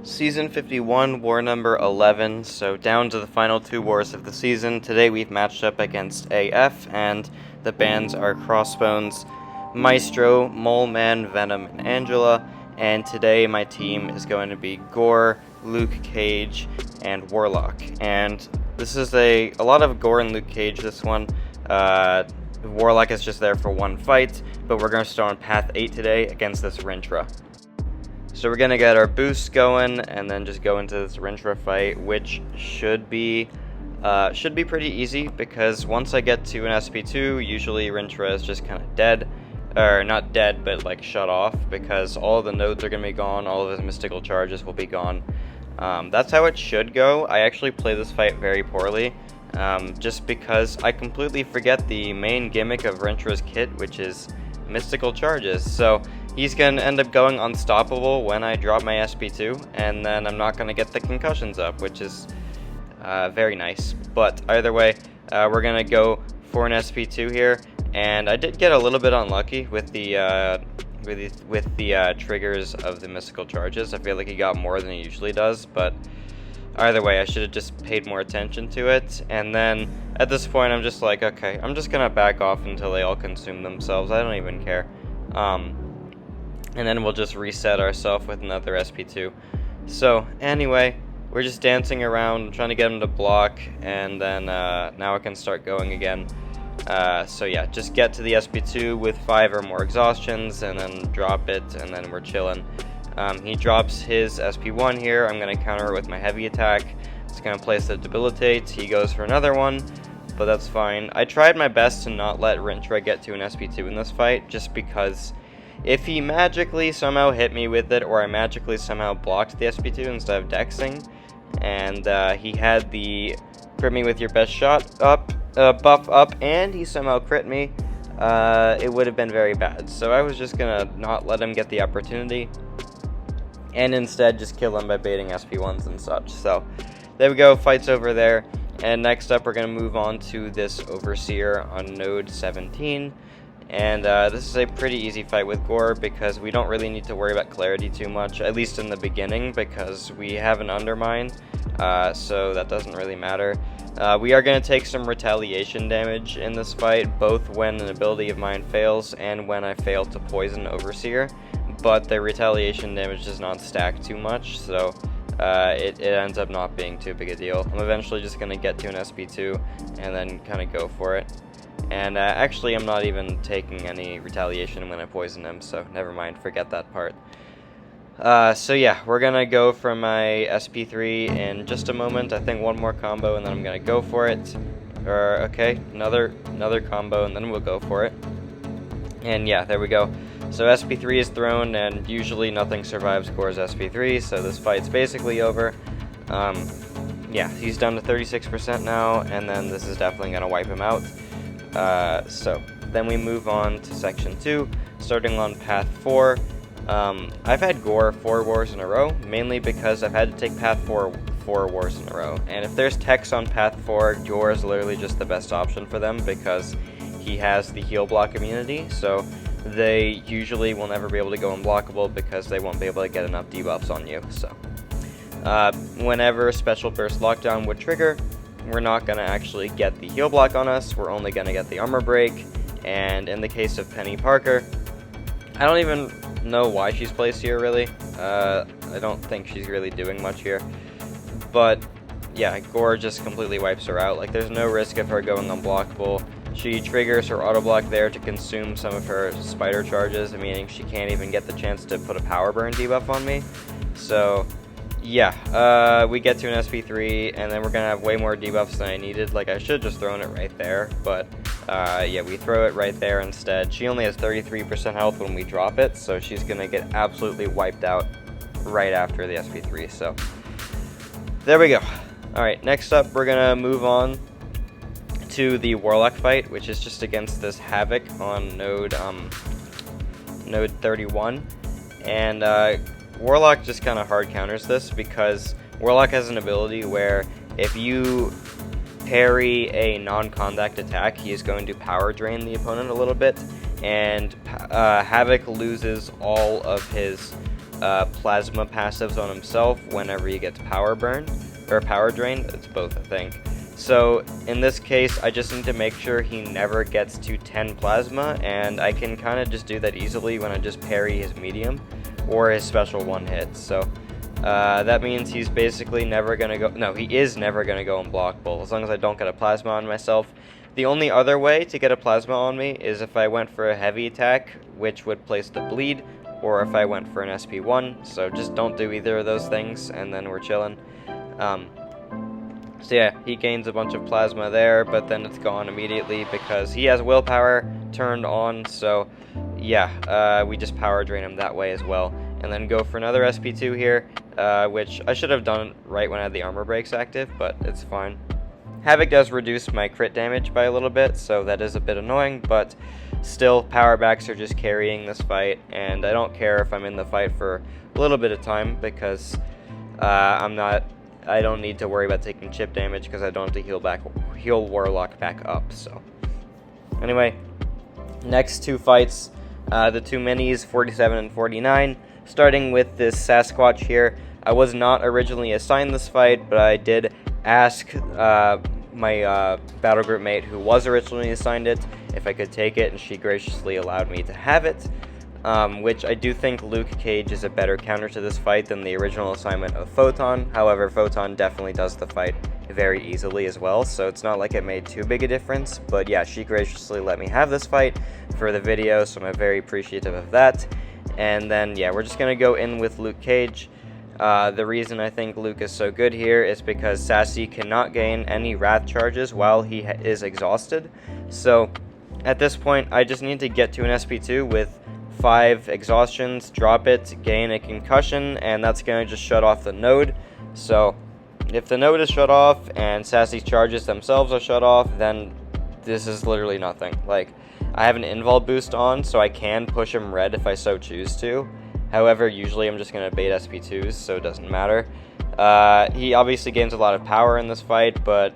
Season 51, war number 11, so down to the final two wars of the season. Today we've matched up against AF, and the bands are Crossbones, Maestro, Mole Man, Venom, and Angela, and today my team is going to be Gorr, Luke Cage, and Warlock. And this is a lot of Gorr and Luke Cage this one. Warlock is just there for one fight, but we're going to start on Path 8 today against this Rintrah. So we're going to get our boost going and then just go into this Rintrah fight, which should be pretty easy, because once I get to an SP2, usually Rintrah is just kind of dead. Or not dead, but like shut off, because all of the nodes are going to be gone, all of his mystical charges will be gone. That's how it should go. I actually play this fight very poorly, just because I completely forget the main gimmick of Rintrah's kit, which is mystical charges. So he's going to end up going unstoppable when I drop my SP2, and then I'm not going to get the concussions up, which is very nice. But either way, we're going to go for an SP2 here, and I did get a little bit unlucky with the triggers of the mystical charges. I feel like he got more than he usually does, but either way, I should have just paid more attention to it. And then at this point, I'm just like, okay, I'm just going to back off until they all consume themselves. I don't even care. And then we'll just reset ourselves with another SP2. So anyway, we're just dancing around, trying to get him to block, and then now I can start going again. So yeah, just get to the SP2 with 5 or more exhaustions, and then drop it, and then we're chilling. He drops his SP1 here. I'm going to counter it with my heavy attack. It's going to place the debilitate. He goes for another one, but that's fine. I tried my best to not let Rintrah get to an SP2 in this fight, just because if he magically somehow hit me with it, or I magically somehow blocked the SP2 instead of dexing, and he had the crit me with your best shot buff up, and he somehow crit me, it would have been very bad. So I was just gonna not let him get the opportunity, and instead just kill him by baiting SP1s and such. So there we go, fight's over there. And next up, we're gonna move on to this Overseer on node 17. And this is a pretty easy fight with Gorr, because we don't really need to worry about clarity too much, at least in the beginning, because we have an undermine, so that doesn't really matter. We are going to take some retaliation damage in this fight, both when an ability of mine fails and when I fail to poison Overseer, but the retaliation damage does not stack too much, so it ends up not being too big a deal. I'm eventually just going to get to an SP2 and then kind of go for it. And actually, I'm not even taking any retaliation when I poison him, so never mind, forget that part. So yeah, we're gonna go for my SP3 in just a moment. I think one more combo, and then I'm gonna go for it. Or okay, another combo, and then we'll go for it. And yeah, there we go. So SP3 is thrown, and usually nothing survives Gorr's SP3, so this fight's basically over. Yeah, he's down to 36% now, and then this is definitely gonna wipe him out. So then we move on to section 2, starting on path 4. I've had Gorr 4 wars in a row, mainly because I've had to take path 4 wars in a row. And if there's techs on path 4, Gorr is literally just the best option for them, because he has the heal block immunity, so they usually will never be able to go unblockable, because they won't be able to get enough debuffs on you. So whenever special burst lockdown would trigger, we're not going to actually get the heal block on us, we're only going to get the armor break. And in the case of Peni Parker, I don't even know why she's placed here, really. I don't think she's really doing much here. But yeah, Gorr just completely wipes her out. Like, there's no risk of her going unblockable. She triggers her auto block there to consume some of her spider charges, meaning she can't even get the chance to put a power burn debuff on me. So yeah, we get to an SP3, and then we're gonna have way more debuffs than I needed. Like, I should have just thrown it right there, but yeah, we throw it right there instead. She only has 33% health when we drop it, so she's gonna get absolutely wiped out right after the SP3, so there we go. Alright, next up, we're gonna move on to the Warlock fight, which is just against this Havok on node 31, and Warlock just kind of hard counters this, because Warlock has an ability where if you parry a non-contact attack, he is going to power drain the opponent a little bit, and Havok loses all of his plasma passives on himself whenever he gets power burn, or power drained. It's both, I think. So in this case, I just need to make sure he never gets to 10 plasma, and I can kind of just do that easily when I just parry his medium or his special one hit. So that means he's basically never gonna go. No, he is never gonna go unblockable as long as I don't get a plasma on myself. The only other way to get a plasma on me is if I went for a heavy attack, which would place the bleed, or if I went for an SP1. So just don't do either of those things, and then we're chilling. So yeah, he gains a bunch of plasma there, but then it's gone immediately because he has willpower turned on. So yeah, we just power drain him that way as well. And then go for another SP2 here, which I should have done right when I had the armor breaks active, but it's fine. Havok does reduce my crit damage by a little bit, so that is a bit annoying, but still, power backs are just carrying this fight, and I don't care if I'm in the fight for a little bit of time because I don't need to worry about taking chip damage because I don't have to heal Warlock back up. So anyway, next two fights, the two minis, 47 and 49. Starting with this Sasquatch here. I was not originally assigned this fight, but I did ask my battle group mate who was originally assigned it if I could take it, and she graciously allowed me to have it. Which I do think Luke Cage is a better counter to this fight than the original assignment of Photon. However, Photon definitely does the fight very easily as well, so it's not like it made too big a difference. But yeah, she graciously let me have this fight for the video, so I'm very appreciative of that. And then yeah, we're just going to go in with Luke Cage. The reason I think Luke is so good here is because Sassy cannot gain any Wrath charges while he is exhausted. So at this point, I just need to get to an SP2 with 5 exhaustions, drop it, gain a concussion, and that's going to just shut off the node. So if the node is shut off and Sassy's charges themselves are shut off, then this is literally nothing. Like, I have an invul boost on, so I can push him red if I so choose to. However, usually I'm just going to bait SP2s, so it doesn't matter. He obviously gains a lot of power in this fight, but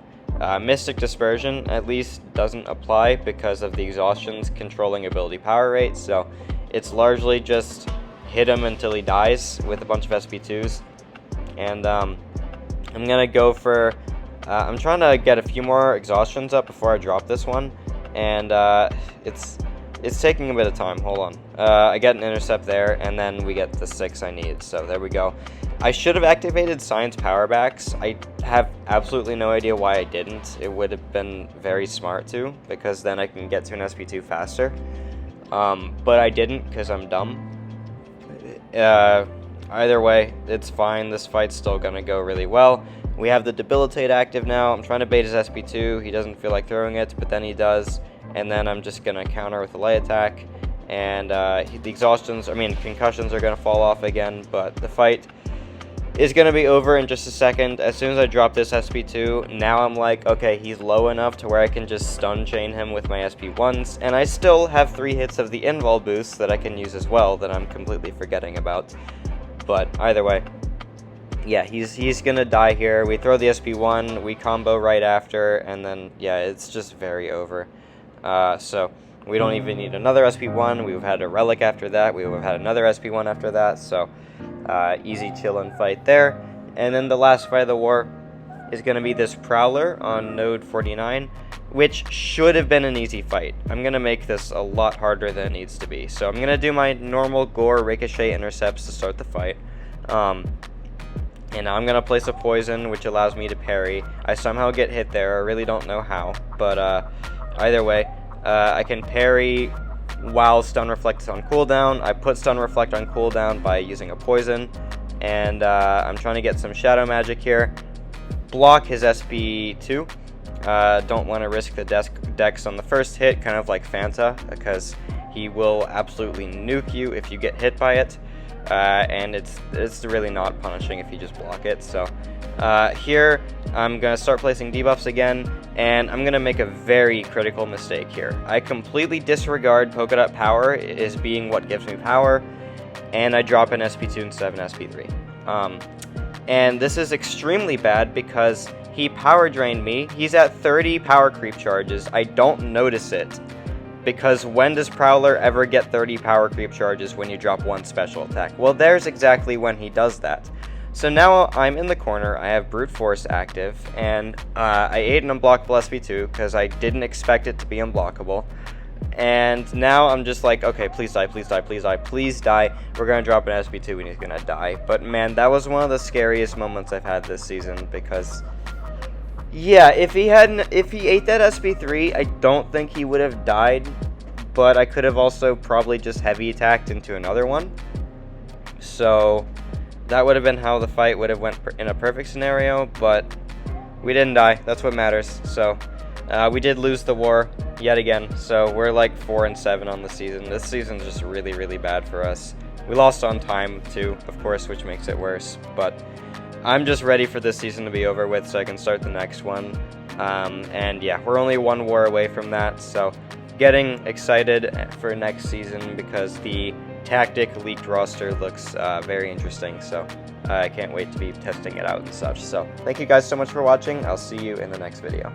Mystic Dispersion at least doesn't apply because of the exhaustion's controlling ability power rate, so it's largely just hit him until he dies with a bunch of SP2s. And I'm going to go for... I'm trying to get a few more exhaustions up before I drop this one, and it's taking a bit of time. Hold on. I get an intercept there, and then we get the 6 I need, so there we go. I should have activated Science Powerbacks. I have absolutely no idea why I didn't. It would have been very smart to, because then I can get to an SP2 faster. But I didn't because I'm dumb. Either way, it's fine. This fight's still going to go really well. We have the Debilitate active now. I'm trying to bait his SP2. He doesn't feel like throwing it, but then he does. And then I'm just going to counter with a light attack. And the concussions are going to fall off again. But the fight is going to be over in just a second. As soon as I drop this SP2, now I'm like, okay, he's low enough to where I can just stun chain him with my SP1s. And I still have 3 hits of the invul boost that I can use as well that I'm completely forgetting about. But either way, yeah, he's going to die here. We throw the SP1, we combo right after, and then, yeah, it's just very over. So we don't even need another SP1. We've had a relic after that. We've had another SP1 after that. So easy chillin' fight there. And then the last fight of the war is going to be this Prowler on node 49, which should have been an easy fight. I'm going to make this a lot harder than it needs to be. So I'm going to do my normal Gorr ricochet intercepts to start the fight. And I'm going to place a poison, which allows me to parry. I somehow get hit there. I really don't know how. But either way, I can parry while Stun Reflect is on cooldown. I put Stun Reflect on cooldown by using a poison. And I'm trying to get some Shadow Magic here. Block his SP2. Don't want to risk the dex on the first hit, kind of like Fanta, because he will absolutely nuke you if you get hit by it. And it's really not punishing if you just block it. So here I'm going to start placing debuffs again, and I'm going to make a very critical mistake here. I completely disregard Polka Dot Power as being what gives me power, and I drop an SP2 instead of an SP3. And this is extremely bad because he power drained me. He's at 30 power creep charges. I don't notice it. because when does Prowler ever get 30 power creep charges when you drop one special attack? Well, there's exactly when he does that. So now I'm in the corner, I have Brute Force active, and I ate an unblockable SP2 because I didn't expect it to be unblockable. And now I'm just like, okay, please die, please die, please die, please die. We're going to drop an SP2 and he's going to die. But man, that was one of the scariest moments I've had this season because, yeah, if he ate that SP3, I don't think he would have died. But I could have also probably just heavy attacked into another one. So that would have been how the fight would have went in a perfect scenario, but we didn't die. That's what matters. So we did lose the war yet again. So we're like 4-7 on the season. This season's just really, really bad for us. We lost on time too, of course, which makes it worse. But I'm just ready for this season to be over with so I can start the next one. And yeah, we're only one war away from that. So getting excited for next season because the tactic leaked roster looks very interesting, so I can't wait to be testing it out and such. So thank you guys so much for watching. I'll see you in the next video.